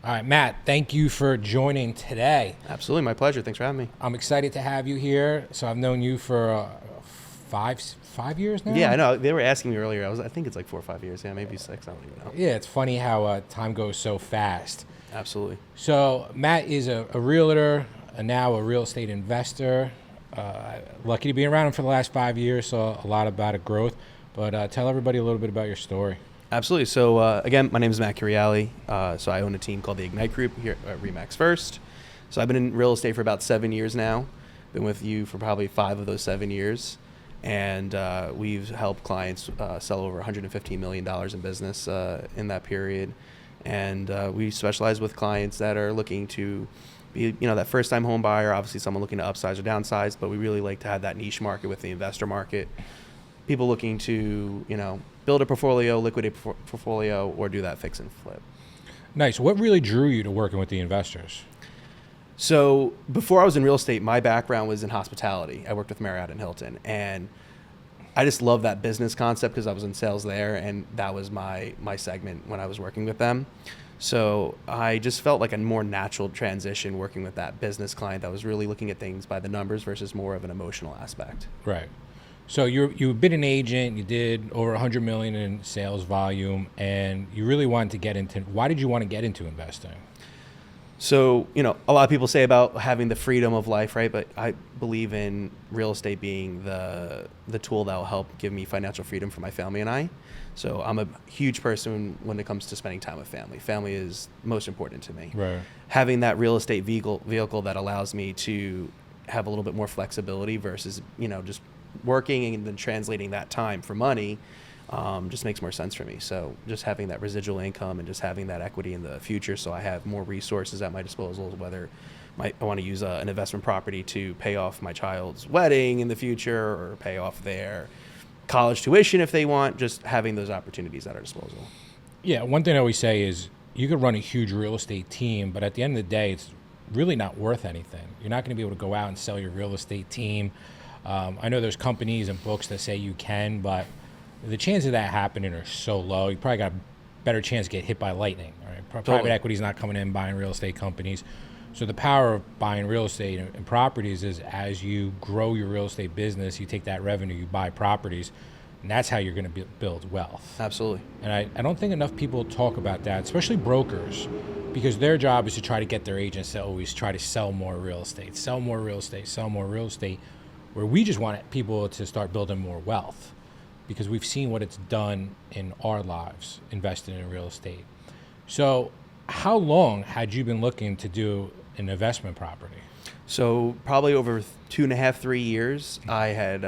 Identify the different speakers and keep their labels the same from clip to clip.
Speaker 1: All right, Matt, thank you for joining today.
Speaker 2: Absolutely, my pleasure. Thanks for having me.
Speaker 1: I'm excited to have you here. So I've known you for five years now?
Speaker 2: Yeah, I know. They were asking me earlier. I think it's like 4 or 5 years. Yeah, maybe 6. I don't even know.
Speaker 1: Yeah, it's funny how time goes so fast.
Speaker 2: Absolutely.
Speaker 1: So Matt is a realtor, and now a real estate investor. Lucky to be around him for the last 5 years, so a lot about a growth. But tell everybody a little bit about your story.
Speaker 2: Absolutely. So again, my name is Mattcuriale. So I own a team called the Ignite Group here at Remax First. So I've been in real estate for about 7 years now. Been with you for probably 5 of those 7 years. And we've helped clients sell over $115 million in business in that period. And we specialize with clients that are looking to be, that first-time home buyer, obviously someone looking to upsize or downsize, but we really like to have that niche market with the investor market. People looking to, build a portfolio, liquidate portfolio, or do that fix and flip.
Speaker 1: Nice. What really drew you to working with the investors?
Speaker 2: So before I was in real estate, my background was in hospitality. I worked with Marriott and Hilton, and I just love that business concept because I was in sales there, and that was my segment when I was working with them. So I just felt like a more natural transition working with that business client that was really looking at things by the numbers versus more of an emotional aspect.
Speaker 1: Right. So you've been an agent, you did over 100 million in sales volume, and you really wanted to get into, why did you want to get into investing?
Speaker 2: So, a lot of people say about having the freedom of life, right? But I believe in real estate being the tool that will help give me financial freedom for my family and I. So I'm a huge person when it comes to spending time with family. Family is most important to me.
Speaker 1: Right.
Speaker 2: Having that real estate vehicle that allows me to have a little bit more flexibility versus, just working and then translating that time for money just makes more sense for me. So just having that residual income and just having that equity in the future, so I have more resources at my disposal, whether I want to use an investment property to pay off my child's wedding in the future or pay off their college tuition if they want, just having those opportunities at our disposal.
Speaker 1: Yeah, one thing I always say is you could run a huge real estate team, but at the end of the day, it's really not worth anything. You're not going to be able to go out and sell your real estate team. I know there's companies and books that say you can, but the chances of that happening are so low. You probably got a better chance to get hit by lightning. Right? Private equity is not coming in buying real estate companies. So the power of buying real estate and properties is as you grow your real estate business, you take that revenue, you buy properties, and that's how you're going to build wealth.
Speaker 2: Absolutely.
Speaker 1: And I don't think enough people talk about that, especially brokers, because their job is to try to get their agents to always try to sell more real estate, sell more real estate, sell more real estate, where we just want people to start building more wealth because we've seen what it's done in our lives investing in real estate. So how long had you been looking to do an investment property?
Speaker 2: So probably over 2.5, 3 years, I had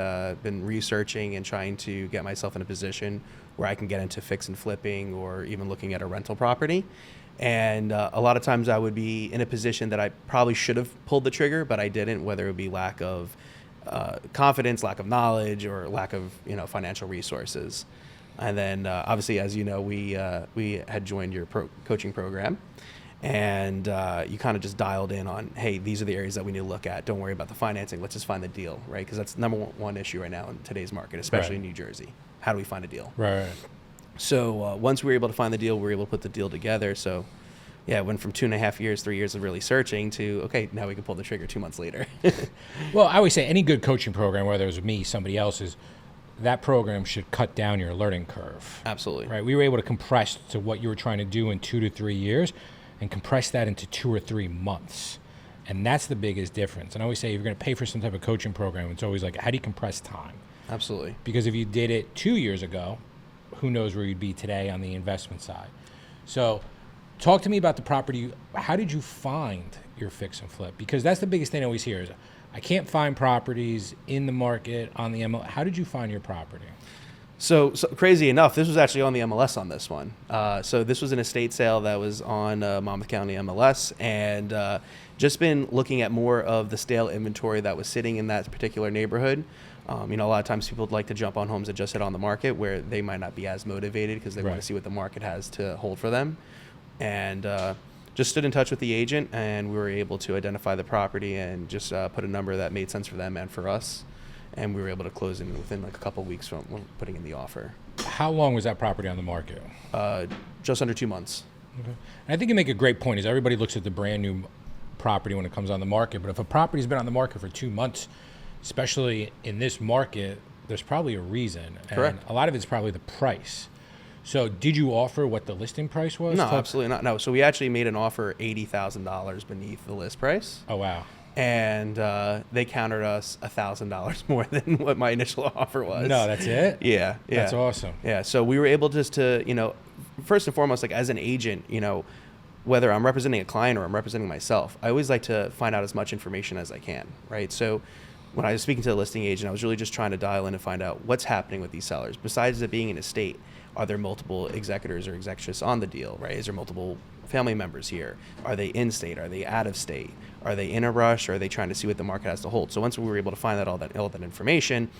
Speaker 2: been researching and trying to get myself in a position where I can get into fix and flipping or even looking at a rental property. And a lot of times I would be in a position that I probably should have pulled the trigger, but I didn't, whether it would be lack of confidence, lack of knowledge, or lack of financial resources. And then obviously, as you know, we had joined your coaching program, and you kind of just dialed in on, hey, these are the areas that we need to look at. Don't worry about the financing. Let's just find the deal, right? Because that's number one issue right now in today's market, especially in New Jersey. How do we find a deal?
Speaker 1: Right.
Speaker 2: So once we were able to find the deal, we were able to put the deal together. So yeah, it went from 2.5 years, 3 years of really searching to, okay, now we can pull the trigger 2 months later.
Speaker 1: Well, I always say any good coaching program, whether it was me, somebody else's, that program should cut down your learning curve.
Speaker 2: Absolutely.
Speaker 1: Right. We were able to compress to what you were trying to do in 2 to 3 years and compress that into 2 or 3 months. And that's the biggest difference. And I always say if you're going to pay for some type of coaching program, it's always like, how do you compress time?
Speaker 2: Absolutely.
Speaker 1: Because if you did it 2 years ago, who knows where you'd be today on the investment side. So talk to me about the property. How did you find your fix and flip? Because that's the biggest thing I always hear is I can't find properties in the market on the MLS. How did you find your property?
Speaker 2: So crazy enough, this was actually on the MLS on this one. So this was an estate sale that was on Monmouth County MLS, and just been looking at more of the stale inventory that was sitting in that particular neighborhood. A lot of times people would like to jump on homes that just hit on the market where they might not be as motivated because they want to see what the market has to hold for them. And just stood in touch with the agent, and we were able to identify the property and just put a number that made sense for them and for us. And we were able to close in within like a couple of weeks from putting in the offer.
Speaker 1: How long was that property on the market?
Speaker 2: Just under 2 months.
Speaker 1: Okay. And I think you make a great point. Is everybody looks at the brand new property when it comes on the market, but if a property's been on the market for 2 months, especially in this market, there's probably a reason.
Speaker 2: Correct.
Speaker 1: And a lot of it's probably the price. So did you offer what the listing price was?
Speaker 2: No, absolutely not. No. So we actually made an offer $80,000 beneath the list price.
Speaker 1: Oh, wow.
Speaker 2: And they countered us $1,000 more than what my initial offer was.
Speaker 1: No, that's it?
Speaker 2: Yeah.
Speaker 1: That's awesome.
Speaker 2: Yeah. So we were able just to, first and foremost, like as an agent, whether I'm representing a client or I'm representing myself, I always like to find out as much information as I can, right? So when I was speaking to the listing agent, I was really just trying to dial in and find out what's happening with these sellers. Besides it being an estate, are there multiple executors or executors on the deal, right? Is there multiple family members here? Are they in state? Are they out of state? Are they in a rush? Or are they trying to see what the market has to hold? So once we were able to find all that information,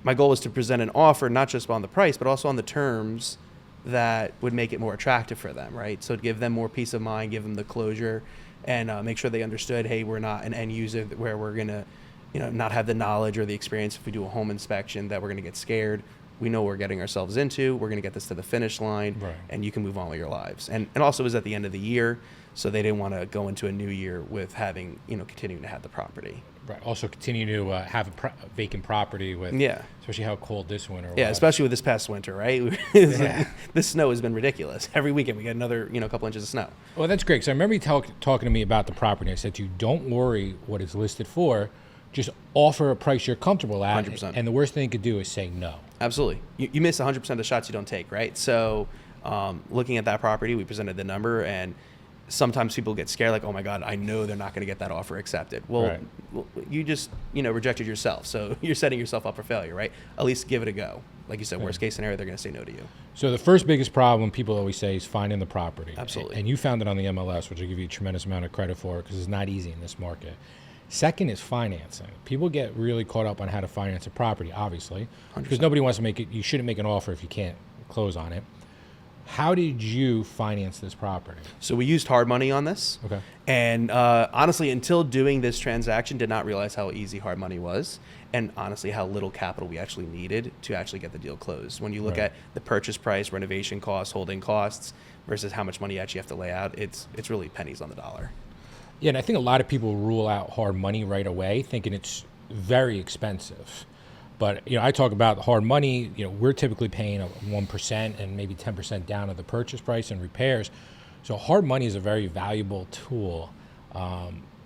Speaker 2: my goal was to present an offer, not just on the price, but also on the terms that would make it more attractive for them, right? So to give them more peace of mind, give them the closure, and make sure they understood, hey, we're not an end user where we're gonna, not have the knowledge or the experience if we do a home inspection that we're gonna get scared. We know what we're getting ourselves into. We're gonna get this to the finish line,
Speaker 1: Right.
Speaker 2: and you can move on with your lives. And also it was at the end of the year, so they didn't want to go into a new year with having, continuing to have the property.
Speaker 1: Right. Also continue to have a vacant property with,
Speaker 2: Yeah.
Speaker 1: especially how cold this winter was.
Speaker 2: Yeah, especially with this past winter, right?
Speaker 1: Yeah.
Speaker 2: This snow has been ridiculous. Every weekend we get another, couple inches of snow.
Speaker 1: Well, that's great. So I remember you talking to me about the property. I said to you, don't worry what it's listed for. Just offer a price you're comfortable at.
Speaker 2: 100%.
Speaker 1: And the worst thing you could do is say no.
Speaker 2: Absolutely. You miss 100% of the shots you don't take, right? So looking at that property, we presented the number, and sometimes people get scared, like, oh my God, I know they're not going to get that offer accepted. Well,
Speaker 1: Right.
Speaker 2: You just, rejected yourself. So you're setting yourself up for failure, right? At least give it a go. Like you said, worst case scenario, they're going to say no to you.
Speaker 1: So the first biggest problem people always say is finding the property.
Speaker 2: Absolutely.
Speaker 1: And you found it on the MLS, which I give you a tremendous amount of credit for because it's not easy in this market. Second is financing. People get really caught up on how to finance a property, obviously, because
Speaker 2: 100%.
Speaker 1: nobody wants to make it. You shouldn't make an offer if you can't close on it. How did you finance this property?
Speaker 2: So we used hard money on this.
Speaker 1: Okay.
Speaker 2: And honestly, until doing this transaction, did not realize how easy hard money was, and honestly, how little capital we actually needed to actually get the deal closed. When you look
Speaker 1: Right.
Speaker 2: at the purchase price, renovation costs, holding costs, versus how much money you actually have to lay out, it's really pennies on the dollar.
Speaker 1: Yeah, and I think a lot of people rule out hard money right away, thinking it's very expensive. But I talk about hard money. We're typically paying 1% and maybe 10% down of the purchase price and repairs. So hard money is a very valuable tool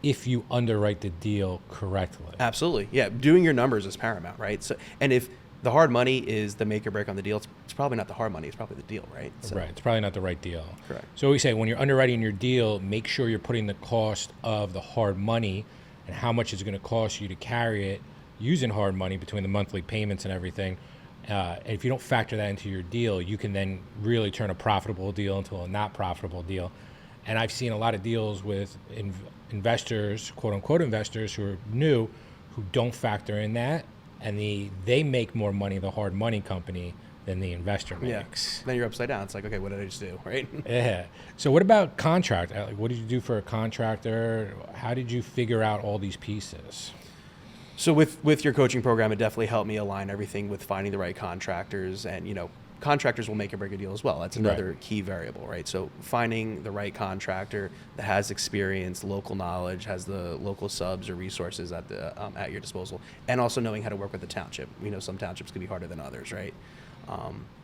Speaker 1: if you underwrite the deal correctly.
Speaker 2: Absolutely, yeah. Doing your numbers is paramount, right? So, and if the hard money is the make or break on the deal, it's probably not the hard money. It's probably the deal, right? So,
Speaker 1: Right. It's probably not the right deal.
Speaker 2: Correct.
Speaker 1: So we say when you're underwriting your deal, make sure you're putting the cost of the hard money and how much it's going to cost you to carry it using hard money between the monthly payments and everything. If you don't factor that into your deal, you can then really turn a profitable deal into a not profitable deal. And I've seen a lot of deals with investors, quote unquote investors, who are new, who don't factor in that, and they make more money, the hard money company, than the investor makes.
Speaker 2: Then you're upside down. It's like, okay, what did I just do, right?
Speaker 1: Yeah. So what about contract? Like, what did you do for a contractor? How did you figure out all these pieces?
Speaker 2: So with your coaching program, it definitely helped me align everything with finding the right contractors, and contractors will make or break a deal as well. That's another
Speaker 1: Right.
Speaker 2: key variable, right? So finding the right contractor that has experience, local knowledge, has the local subs or resources at your disposal, and also knowing how to work with the township. Some townships can be harder than others, right?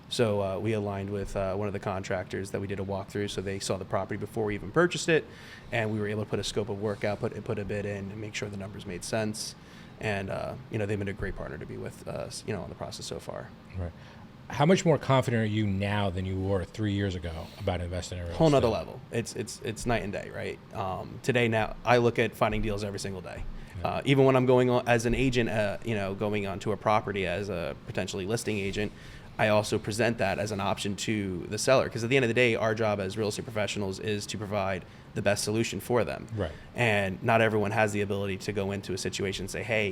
Speaker 2: So we aligned with one of the contractors that we did a walkthrough, so they saw the property before we even purchased it, and we were able to put a scope of work out, put a bid in, and make sure the numbers made sense. And they've been a great partner to be with us, on the process so far.
Speaker 1: Right. How much more confident are you now than you were 3 years ago about investing in real
Speaker 2: Whole nother
Speaker 1: estate?
Speaker 2: level. It's night and day, right? Today now, I look at finding deals every single day. Even when I'm going on as an agent, going onto a property as a potentially listing agent, I also present that as an option to the seller, because at the end of the day, our job as real estate professionals is to provide the best solution for them.
Speaker 1: Right.
Speaker 2: And not everyone has the ability to go into a situation and say, hey,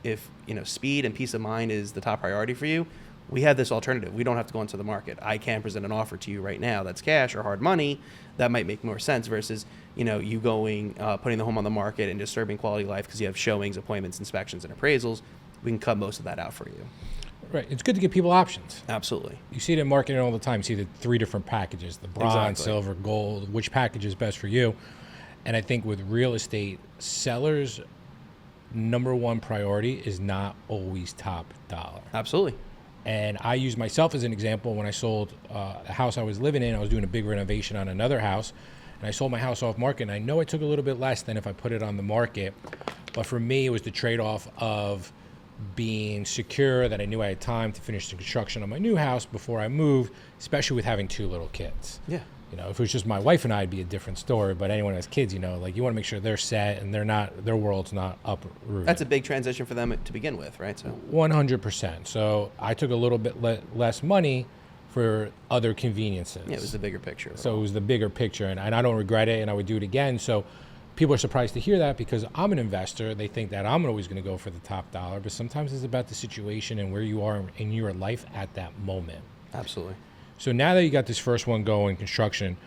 Speaker 2: if speed and peace of mind is the top priority for you, we have this alternative. We don't have to go into the market. I can present an offer to you right now that's cash or hard money. That might make more sense versus, you going, putting the home on the market and disturbing quality of life because you have showings, appointments, inspections, and appraisals. We can cut most of that out for you.
Speaker 1: Right. It's good to give people options.
Speaker 2: Absolutely.
Speaker 1: You see it in marketing all the time. You see the 3 different packages, the bronze,
Speaker 2: Exactly.
Speaker 1: silver, gold, which package is best for you. And I think with real estate, sellers' number one priority is not always top dollar.
Speaker 2: Absolutely.
Speaker 1: And I use myself as an example. When I sold the house I was living in, I was doing a big renovation on another house, and I sold my house off market. And I know I took a little bit less than if I put it on the market, but for me, it was the trade-off of being secure that I knew I had time to finish the construction on my new house before I moved, especially with having 2 little kids.
Speaker 2: Yeah.
Speaker 1: You know, if it was just my wife and I, it'd be a different story. But anyone who has kids, you know, like you want to make sure they're set and their world's not uprooted.
Speaker 2: That's a big transition for them to begin with, right? So
Speaker 1: 100%. So I took a little bit less money for other conveniences.
Speaker 2: yeah, it was the bigger picture.
Speaker 1: So it was the bigger picture, and I don't regret it, and I would do it again. So people are surprised to hear that because I'm an investor. They think that I'm always going to go for the top dollar, but sometimes it's about the situation and where you are in your life at that moment.
Speaker 2: Absolutely.
Speaker 1: So now that you got this first one going, construction,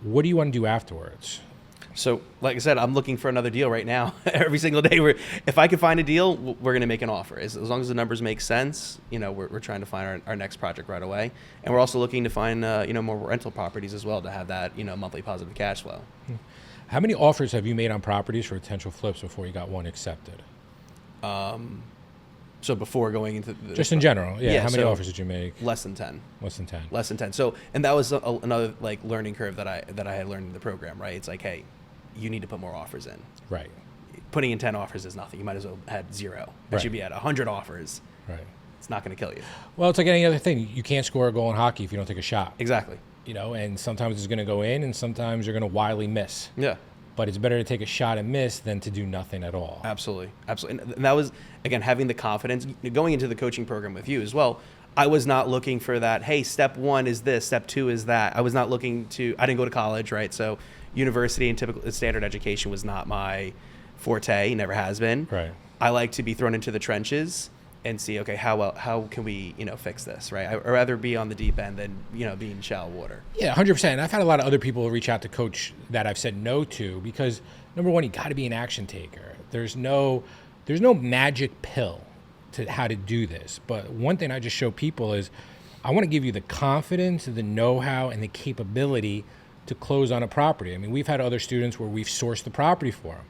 Speaker 1: what do you want to do afterwards?
Speaker 2: So, like I said, I'm looking for another deal right now. Every single day, if I can find a deal, we're going to make an offer. As long as the numbers make sense, you know, we're trying to find our next project right away. And we're also looking to find, more rental properties as well to have that, monthly positive cash flow.
Speaker 1: How many offers have you made on properties for potential flips before you got one accepted?
Speaker 2: So before going into
Speaker 1: Just in general, yeah. How many
Speaker 2: so
Speaker 1: offers did you make?
Speaker 2: Less than 10.
Speaker 1: Less than 10.
Speaker 2: Less than 10. So, and that was another like learning curve that I had learned in the program, right? It's like, hey, you need to put more offers in.
Speaker 1: Right.
Speaker 2: Putting in 10 offers is nothing. You might as well had 0. It
Speaker 1: Right.
Speaker 2: should be at 100 offers.
Speaker 1: Right.
Speaker 2: It's not going to kill you.
Speaker 1: Well, it's like any other thing. You can't score a goal in hockey if you don't take a shot.
Speaker 2: Exactly.
Speaker 1: You know, and sometimes it's going to go in, and sometimes you're going to wildly miss.
Speaker 2: Yeah.
Speaker 1: But it's better to take a shot and miss than to do nothing at all.
Speaker 2: Absolutely. Absolutely. And that was, again, having the confidence going into the coaching program with you as well. I was not looking for that, hey, step 1 is this, step 2 is that. I was not looking I didn't go to college, right? So university and typical standard education was not my forte, never has been.
Speaker 1: Right.
Speaker 2: I like to be thrown into the trenches and see, okay, how can we, fix this, right? I'd rather be on the deep end than, be in shallow water.
Speaker 1: Yeah, 100%. And I've had a lot of other people reach out to coach that I've said no to because, number one, you got to be an action taker. There's no magic pill to how to do this. But one thing I just show people is I want to give you the confidence, the know-how, and the capability to close on a property. I mean, we've had other students where we've sourced the property for them.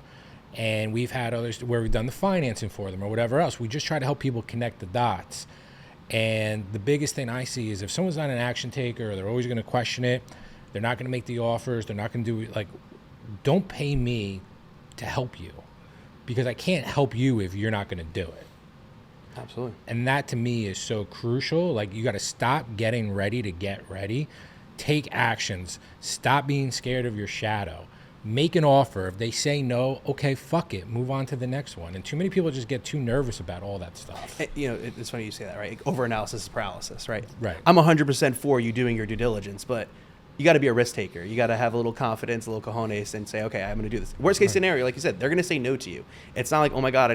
Speaker 1: And we've had others where we've done the financing for them or whatever else. We just try to help people connect the dots. And the biggest thing I see is if someone's not an action taker, or they're always going to question it, they're not going to make the offers, they're not going to do don't pay me to help you because I can't help you if you're not going to do it.
Speaker 2: Absolutely.
Speaker 1: And that to me is so crucial. Like you got to stop getting ready to get ready. Take actions. Stop being scared of your shadow. Make an offer. If they say no, okay, fuck it. Move on to the next one. And too many people just get too nervous about all that stuff.
Speaker 2: It's funny you say that, right? Overanalysis is paralysis, right?
Speaker 1: Right.
Speaker 2: I'm 100% for you doing your due diligence, but you got to be a risk taker. You got to have a little confidence, a little cojones, and say, okay, I'm going to do this. Worst case scenario, like you said, they're going to say no to you. It's not like, oh my God, I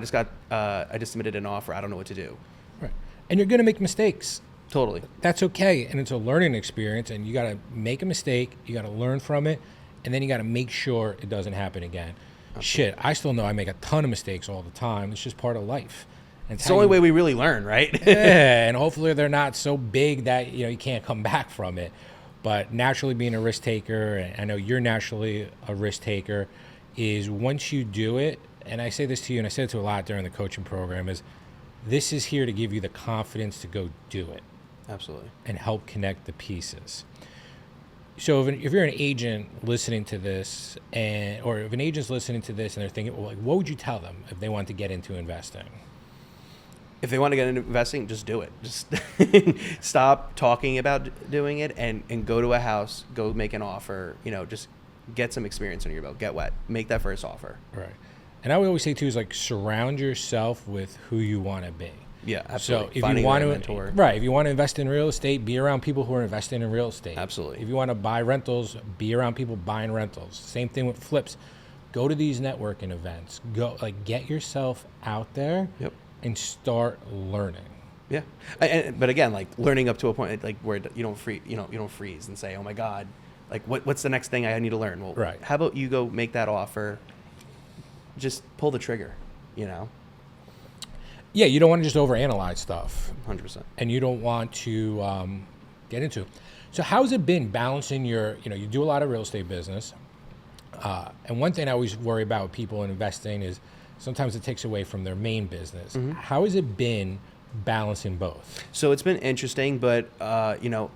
Speaker 2: just submitted an offer. I don't know what to do.
Speaker 1: Right. And you're going to make mistakes.
Speaker 2: Totally.
Speaker 1: That's okay. And it's a learning experience. And you got to make a mistake. You got to learn from it. And then you got to make sure it doesn't happen again. Okay. Shit, I still know I make a ton of mistakes all the time. It's just part of life. And
Speaker 2: it's the only way we really learn, right?
Speaker 1: Yeah, and hopefully they're not so big that you can't come back from it. But naturally being a risk taker, and I know you're naturally a risk taker, is once you do it, and I say this to you, and I said it to a lot during the coaching program, is this is here to give you the confidence to go do it.
Speaker 2: Absolutely.
Speaker 1: And help connect the pieces. So if you're an agent listening to this, or if an agent's listening to this and they're thinking, well, what would you tell them if they want to get into investing?
Speaker 2: If they want to get into investing, just do it. Just stop talking about doing it and go to a house, go make an offer, just get some experience under your belt, get wet, make that first offer.
Speaker 1: Right. And I would always say too is surround yourself with who you want to be.
Speaker 2: Yeah, absolutely.
Speaker 1: So if
Speaker 2: Finding
Speaker 1: you want
Speaker 2: a
Speaker 1: to,
Speaker 2: mentor.
Speaker 1: right, if you want to invest in real estate, be around people who are investing in real estate.
Speaker 2: Absolutely.
Speaker 1: If you want to buy rentals, be around people buying rentals. Same thing with flips. Go to these networking events. Go get yourself out there.
Speaker 2: Yep.
Speaker 1: And start learning.
Speaker 2: Yeah, but again, learning up to a point where you don't freeze and say, oh my God, what's the next thing I need to learn? Well,
Speaker 1: right.
Speaker 2: How about you go make that offer? Just pull the trigger,
Speaker 1: Yeah, you don't want to just overanalyze stuff,
Speaker 2: 100%.
Speaker 1: and you don't want to get into. So how's it been balancing your, you do a lot of real estate business, and one thing I always worry about with people in investing is sometimes it takes away from their main business. How has it been balancing both?
Speaker 2: So it's been interesting, but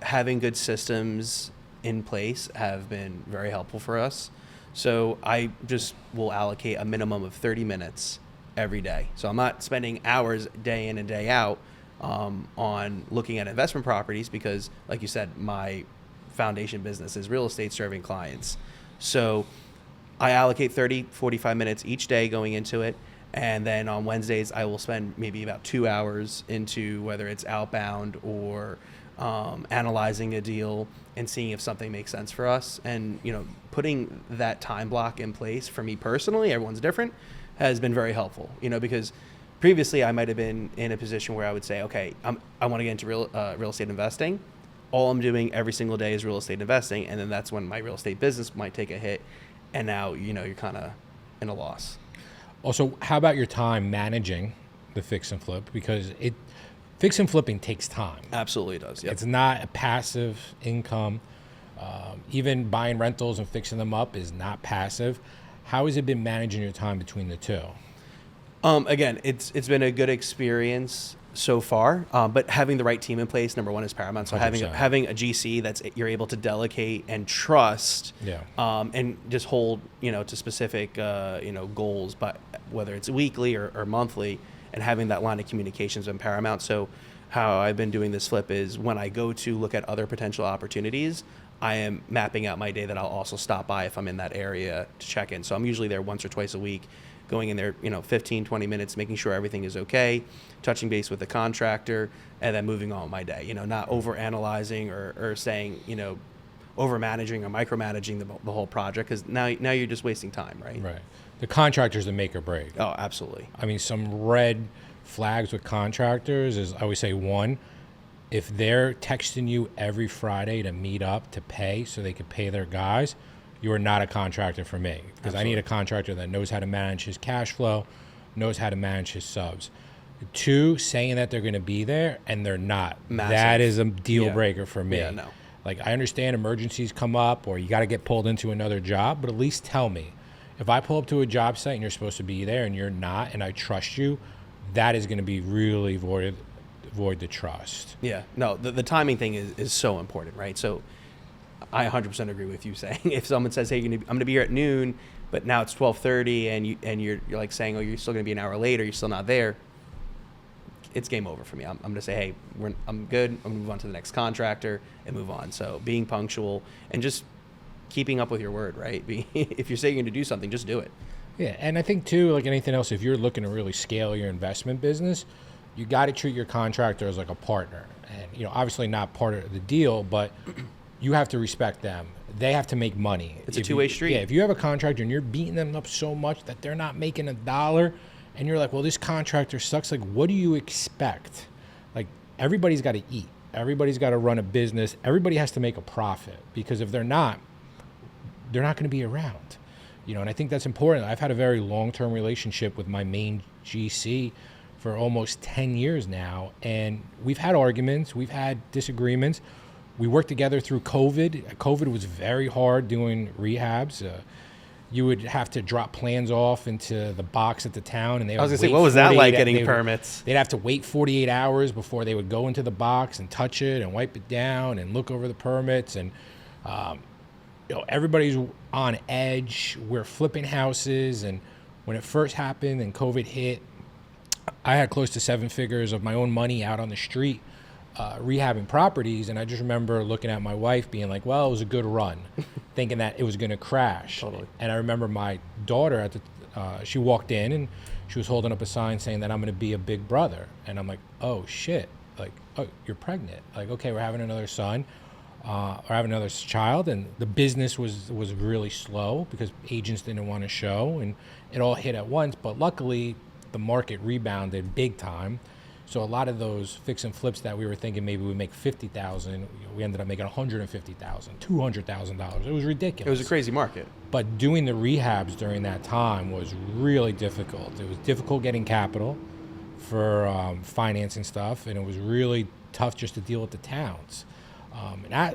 Speaker 2: having good systems in place have been very helpful for us. So I just will allocate a minimum of 30 minutes every day. So I'm not spending hours day in and day out on looking at investment properties because, like you said, my foundation business is real estate serving clients. So I allocate 30, 45 minutes each day going into it. And then on Wednesdays, I will spend maybe about 2 hours into whether it's outbound or analyzing a deal and seeing if something makes sense for us. And, putting that time block in place for me personally, everyone's different, has been very helpful, because previously I might have been in a position where I would say, okay, I want to get into real estate investing. All I'm doing every single day is real estate investing. And then that's when my real estate business might take a hit. And now, you're kind of in a loss.
Speaker 1: Also, how about your time managing the fix and flip? Because fix and flipping takes time.
Speaker 2: Absolutely does. Yep.
Speaker 1: It's not a passive income. Even buying rentals and fixing them up is not passive. How has it been managing your time between the two?
Speaker 2: Again, it's been a good experience so far, but having the right team in place, number one, is paramount. So
Speaker 1: 100%.
Speaker 2: having a GC that's you're able to delegate and trust, and just hold to specific goals, but whether it's weekly or monthly, and having that line of communication has been paramount. So how I've been doing this flip is when I go to look at other potential opportunities, I am mapping out my day that I'll also stop by if I'm in that area to check in. So I'm usually there once or twice a week, going in there, 15, 20 minutes, making sure everything is okay, touching base with the contractor, and then moving on with my day. Not over analyzing or saying, over managing or micromanaging the whole project, because now you're just wasting time, right?
Speaker 1: Right. The contractor's the make or break.
Speaker 2: Oh, absolutely.
Speaker 1: I mean, some red flags with contractors is, I always say, one, if they're texting you every Friday to meet up to pay so they could pay their guys, you are not a contractor for me, because I need a contractor that knows how to manage his cash flow, knows how to manage his subs. Two, saying that they're going to be there and they're not.
Speaker 2: Massive.
Speaker 1: That is a deal breaker for me.
Speaker 2: Yeah, no.
Speaker 1: Like, I understand emergencies come up or you got to get pulled into another job, but at least tell me. If I pull up to a job site and you're supposed to be there and you're not, and I trust you, that is going to be really void the trust.
Speaker 2: Yeah, no, the timing thing is so important, right? So I 100% agree with you saying if someone says, hey, I'm going to be here at noon, but now it's 12:30 and you're like saying, oh, you're still going to be an hour later, you're still not there, it's game over for me. I'm going to say, hey, I'm good. I'm going to move on to the next contractor and move on. So being punctual and just keeping up with your word, right? If you're saying you're going to do something, just do it.
Speaker 1: Yeah, and I think too, like anything else, if you're looking to really scale your investment business, you got to treat your contractor as like a partner. And, obviously not part of the deal, but you have to respect them. They have to make money.
Speaker 2: It's a two-way street.
Speaker 1: Yeah, if you have a contractor and you're beating them up so much that they're not making $1, and you're like, well, this contractor sucks, like, what do you expect? Like, everybody's got to eat. Everybody's got to run a business. Everybody has to make a profit, because if they're not going to be around. And I think that's important. I've had a very long-term relationship with my main GC for almost 10 years now, and we've had arguments, we've had disagreements. We worked together through COVID. COVID was very hard doing rehabs. You would have to drop plans off into the box at the town, and they.
Speaker 2: I was gonna say, what was that like getting permits?
Speaker 1: They'd have to wait 48 hours before they would go into the box and touch it and wipe it down and look over the permits. And everybody's on edge. We're flipping houses, and when it first happened and COVID hit, I had close to 7 figures of my own money out on the street rehabbing properties, and I just remember looking at my wife being like, well, it was a good run, thinking that it was going to crash.
Speaker 2: Totally.
Speaker 1: And I remember my daughter, she walked in, and she was holding up a sign saying that I'm going to be a big brother. And I'm like, oh, shit. Like, oh, you're pregnant. Like, okay, we're having another son, or having another child. And the business was really slow because agents didn't want to show, and it all hit at once. But luckily, the market rebounded big time. So a lot of those fix and flips that we were thinking maybe we make $50,000, we ended up making $150,000, $200,000. It was ridiculous.
Speaker 2: It was a crazy market.
Speaker 1: But doing the rehabs during that time was really difficult. It was difficult getting capital for financing stuff, and it was really tough just to deal with the towns.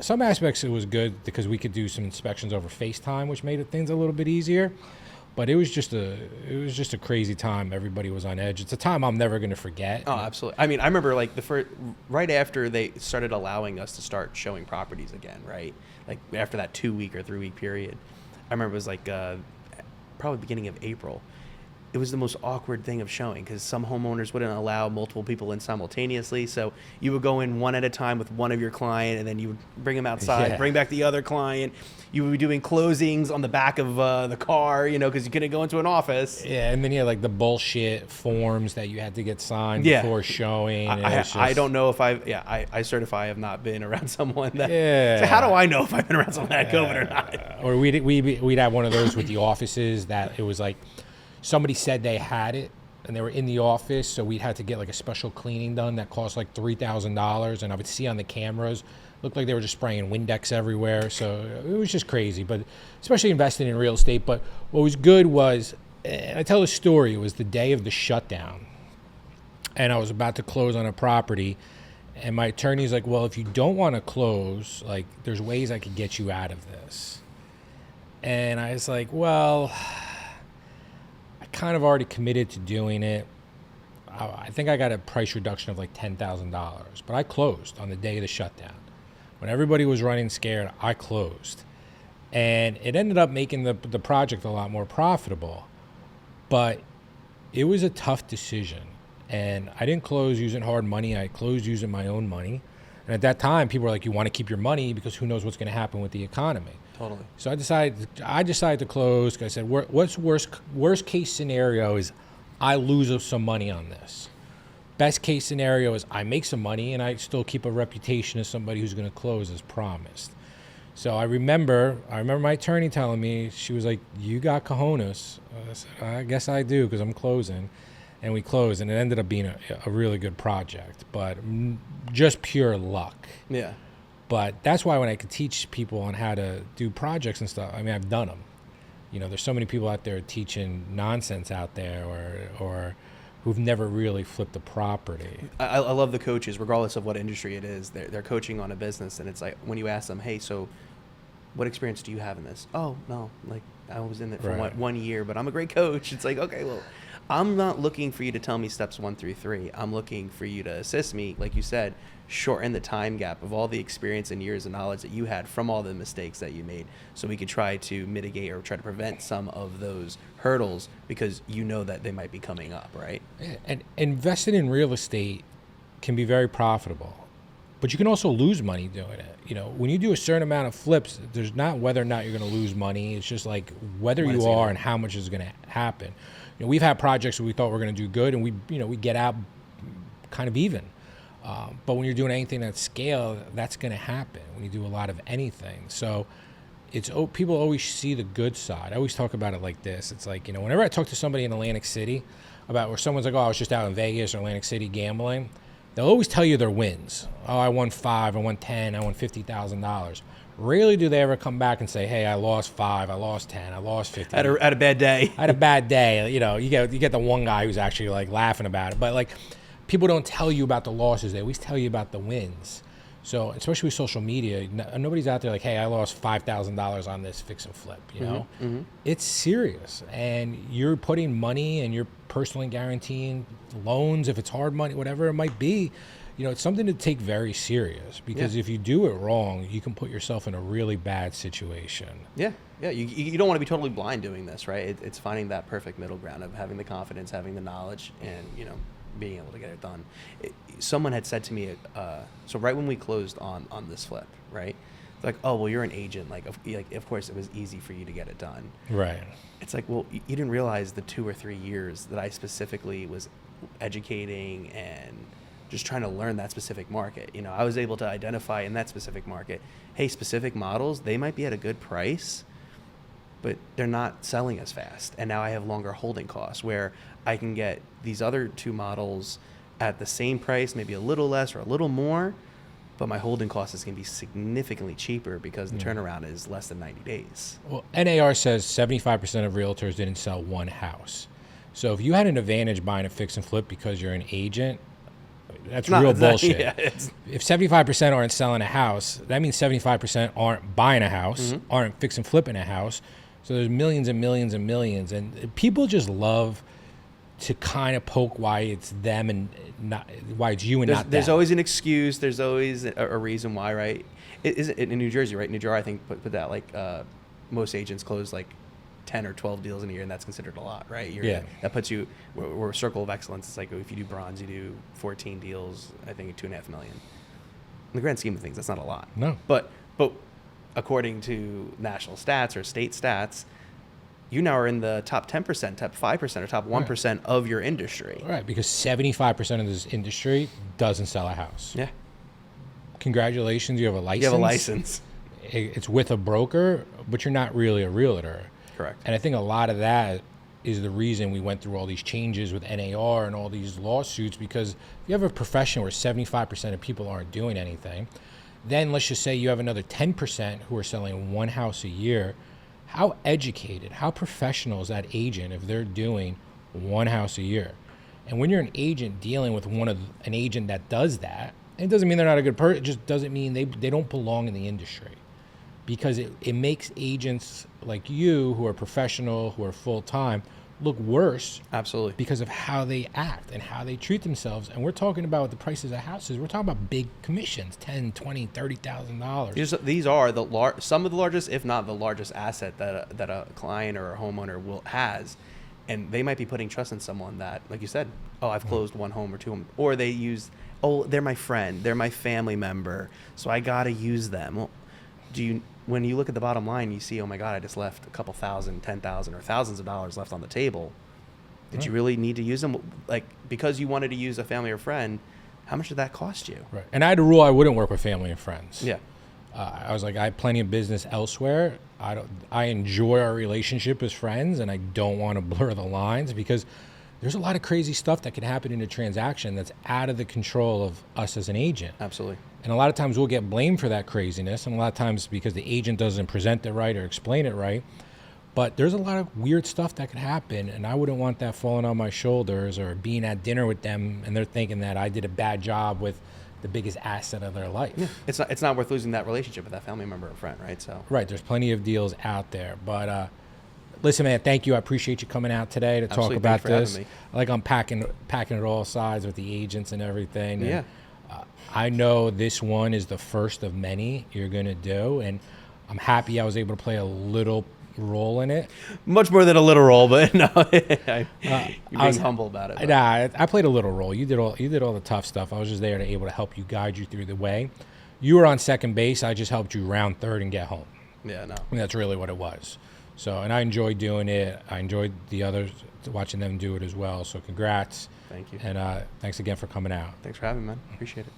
Speaker 1: Some aspects it was good because we could do some inspections over FaceTime, which made things a little bit easier. But it was just a crazy time. Everybody was on edge. It's a time I'm never going to forget.
Speaker 2: Oh, absolutely. I mean, I remember like right after they started allowing us to start showing properties again, right? Like after that 2-week or 3-week period, I remember it was like probably beginning of April. It was the most awkward thing of showing because some homeowners wouldn't allow multiple people in simultaneously. So you would go in one at a time with one of your client, and then you would bring them outside, bring back the other client. You would be doing closings on the back of the car, because you couldn't go into an office.
Speaker 1: Yeah, and then you had like the bullshit forms that you had to get signed before showing.
Speaker 2: I don't know if I certify I have not been around someone that. Yeah. So how do I know if I've been around someone that had COVID or not?
Speaker 1: Or we'd have one of those with the offices that it was like, somebody said they had it and they were in the office, so we had to get like a special cleaning done that cost like $3,000, and I would see on the cameras, looked like they were just spraying Windex everywhere. So it was just crazy, but especially investing in real estate. But what was good was, and I tell a story, it was the day of the shutdown, and I was about to close on a property, and my attorney's like, well, if you don't want to close, like there's ways I could get you out of this. And I was like, well, kind of already committed to doing it. I think I got a price reduction of like $10,000, but I closed on the day of the shutdown. When everybody was running scared, I closed. And it ended up making the project a lot more profitable. But it was a tough decision. And I didn't close using hard money. I closed using my own money. And at that time, people were like, you want to keep your money because who knows what's going to happen with the economy.
Speaker 2: Totally.
Speaker 1: So I decided to close because I said, what's worst case scenario is I lose some money on this. Best case scenario is I make some money and I still keep a reputation as somebody who's going to close as promised. So I remember my attorney telling me, she was like, you got cojones. I said, I guess I do because I'm closing. And we closed, and it ended up being a really good project, but just pure luck.
Speaker 2: Yeah.
Speaker 1: But that's why when I could teach people on how to do projects and stuff, I mean, I've done them. There's so many people out there teaching nonsense out there or who've never really flipped a property.
Speaker 2: I love the coaches, regardless of what industry it is. They're coaching on a business, and it's like when you ask them, hey, so what experience do you have in this? Oh, no, like I was in it for one year, but I'm a great coach. It's like, okay, well, I'm not looking for you to tell me steps 1 through 3. I'm looking for you to assist me, like you said, shorten the time gap of all the experience and years of knowledge that you had from all the mistakes that you made, so we could try to mitigate or try to prevent some of those hurdles because that they might be coming up, right?
Speaker 1: And investing in real estate can be very profitable, but you can also lose money doing it. When you do a certain amount of flips, there's not whether or not you're going to lose money. It's just like whether you are and how much is going to happen. We've had projects where we thought we were going to do good, and we get out kind of even. But when you're doing anything at scale, that's going to happen when you do a lot of anything. So people always see the good side. I always talk about it like this. It's like, whenever I talk to somebody in Atlantic City about where someone's like, oh, I was just out in Vegas or Atlantic City gambling, they'll always tell you their wins. Oh, I won 5, I won 10, I won $50,000. Rarely do they ever come back and say, hey, I lost 5, I lost 10, I lost 50.
Speaker 2: At a bad day.
Speaker 1: I had a bad day. You get the one guy who's actually like laughing about it. But like, people don't tell you about the losses. They always tell you about the wins. So especially with social media, nobody's out there like, hey, I lost $5,000 on this fix and flip.
Speaker 2: Mm-hmm.
Speaker 1: It's serious, and you're putting money and you're personally guaranteeing loans if it's hard money, whatever it might be. It's something to take very serious because if you do it wrong, you can put yourself in a really bad situation.
Speaker 2: Yeah. You don't want to be totally blind doing this, right? It's finding that perfect middle ground of having the confidence, having the knowledge, and being able to get it done. Someone had said to me, so right when we closed on this flip, right? It's like, oh, well, you're an agent. Like, of course, it was easy for you to get it done.
Speaker 1: Right.
Speaker 2: It's like, well, you didn't realize the 2 or 3 years that I specifically was educating and just trying to learn that specific market. I was able to identify in that specific market, hey, specific models, they might be at a good price, but they're not selling as fast. And now I have longer holding costs where I can get these other 2 models at the same price, maybe a little less or a little more, but my holding cost is going to be significantly cheaper because the turnaround is less than 90 days.
Speaker 1: Well, NAR says 75% of realtors didn't sell one house. So if you had an advantage buying a fix and flip because you're an agent, that's
Speaker 2: Not-
Speaker 1: real
Speaker 2: it's not-
Speaker 1: bullshit.
Speaker 2: yeah, it's-
Speaker 1: If 75% aren't selling a house, that means 75% aren't buying a house, aren't fix and flipping a house. So there's millions and millions and millions. And people just love to kind of poke why it's them and not why it's you and not
Speaker 2: there's
Speaker 1: them.
Speaker 2: always an excuse. There's always a reason why, right? Is it in New Jersey, right? New Jersey, I think, put that like most agents close like 10 or 12 deals in a year, and that's considered a lot, right?
Speaker 1: Yeah.
Speaker 2: That puts you, we're a circle of excellence. It's like if you do bronze, you do 14 deals, I think $2.5 million. In the grand scheme of things, that's not a lot.
Speaker 1: No.
Speaker 2: But according to national stats or state stats, you now are in the top 10%, top 5%, or top 1% of your industry.
Speaker 1: Right, because 75% of this industry doesn't sell a house.
Speaker 2: Yeah.
Speaker 1: Congratulations, you have a license.
Speaker 2: You have a license.
Speaker 1: It's with a broker, but you're not really a realtor.
Speaker 2: Correct.
Speaker 1: And I think a lot of that is the reason we went through all these changes with NAR and all these lawsuits, because if you have a profession where 75% of people aren't doing anything, then let's just say you have another 10% who are selling one house a year. How educated, how professional is that agent if they're doing one house a year? And when you're an agent dealing with an agent that does that, it doesn't mean they're not a good person. It just doesn't mean they don't belong in the industry, because it makes agents like you, who are professional, who are full-time, look worse. Absolutely. Because of how they act and how they treat themselves. And we're talking about the prices of houses. We're talking about big commissions, $10,000, $20,000, $30,000.
Speaker 2: These are some of the largest, if not the largest asset that a client or a homeowner has. And they might be putting trust in someone that, like you said, oh, I've closed one home or two homes. Or they use, oh, they're my friend, they're my family member, so I got to use them. Well, when you look at the bottom line, you see, oh my God, I just left a couple thousand, 10,000 or thousands of dollars left on the table. Did you really need to use them? Like, because you wanted to use a family or friend, how much did that cost you?
Speaker 1: Right. And I had a rule I wouldn't work with family and friends.
Speaker 2: Yeah.
Speaker 1: I was like, I have plenty of business elsewhere. I enjoy our relationship as friends, and I don't want to blur the lines, because there's a lot of crazy stuff that can happen in a transaction that's out of the control of us as an agent.
Speaker 2: Absolutely.
Speaker 1: And a lot of times we'll get blamed for that craziness, and a lot of times because the agent doesn't present it right or explain it right. But there's a lot of weird stuff that could happen, and I wouldn't want that falling on my shoulders, or being at dinner with them and they're thinking that I did a bad job with the biggest asset of their life.
Speaker 2: Yeah. It's not worth losing that relationship with that family member or friend, right? So
Speaker 1: right, there's plenty of deals out there. But listen, man, thank you. I appreciate you coming out today to talk about this. I like unpacking it all sides with the agents and everything.
Speaker 2: Yeah.
Speaker 1: And, I know this one is the first of many you're going to do, and I'm happy I was able to play a little role in it.
Speaker 2: Much more than a little role, but no, you're being humble about it.
Speaker 1: Nah, I played a little role. You did all the tough stuff. I was just there to able to help you, guide you through the way. You were on second base. I just helped you round third and get home.
Speaker 2: Yeah, no.
Speaker 1: And that's really what it was. So, and I enjoyed doing it. I enjoyed the others, watching them do it as well. So congrats.
Speaker 2: Thank you.
Speaker 1: And thanks again for coming out.
Speaker 2: Thanks for having me, man. Appreciate it.